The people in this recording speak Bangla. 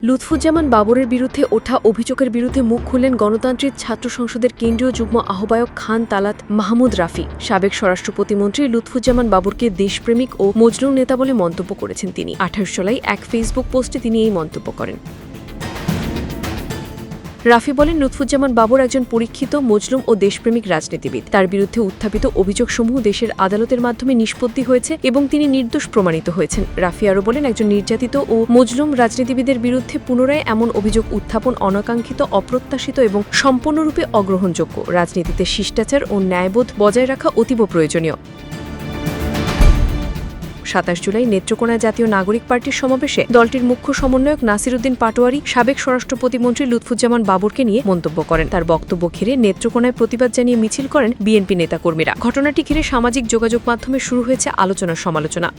লুৎফুজ্জামান বাবরের বিরুদ্ধে ওঠা অভিযোগের বিরুদ্ধে মুখ খুললেন গণতান্ত্রিক ছাত্র সংসদের কেন্দ্রীয় যুগ্ম আহ্বায়ক খান তালাত মাহমুদ রাফি। সাবেক স্বরাষ্ট্র প্রতিমন্ত্রী লুৎফুজ্জামান বাবরকে দেশপ্রেমিক ও মজলুম নেতা বলে মন্তব্য করেছেন তিনি। 28 জুলাই এক ফেসবুক পোস্টে তিনি এই মন্তব্য করেন। রাফি বলেন, লুৎফুজ্জামান বাবর একজন পরীক্ষিত মজলুম ও দেশপ্রেমিক রাজনীতিবিদ। তার বিরুদ্ধে উত্থাপিত অভিযোগসমূহ দেশের আদালতের মাধ্যমে নিষ্পত্তি হয়েছে এবং তিনি নির্দোষ প্রমাণিত হয়েছেন। রাফি আরও বলেন, একজন নির্যাতিত ও মজলুম রাজনীতিবিদের বিরুদ্ধে পুনরায় এমন অভিযোগ উত্থাপন অনাকাঙ্ক্ষিত, অপ্রত্যাশিত এবং সম্পূর্ণরূপে অগ্রহণযোগ্য। রাজনীতিতে শিষ্টাচার ও ন্যায়বোধ বজায় রাখা অতীব প্রয়োজনীয়। 27 জুলাই নেত্রকোনায় জাতীয় নাগরিক পার্টির সমাবেশে দলটির মুখ্য সমন্বয়ক নাসির উদ্দিন পাটোয়ারি সাবেক স্বরাষ্ট্র প্রতিমন্ত্রী লুৎফুজ্জামান বাবরকে নিয়ে মন্তব্য করেন। তার বক্তব্য ঘিরে নেত্রকোনায় প্রতিবাদ জানিয়ে মিছিল করেন বিএনপি নেতাকর্মীরা। ঘটনাটি ঘিরে সামাজিক যোগাযোগ মাধ্যমে শুরু হয়েছে আলোচনা সমালোচনা।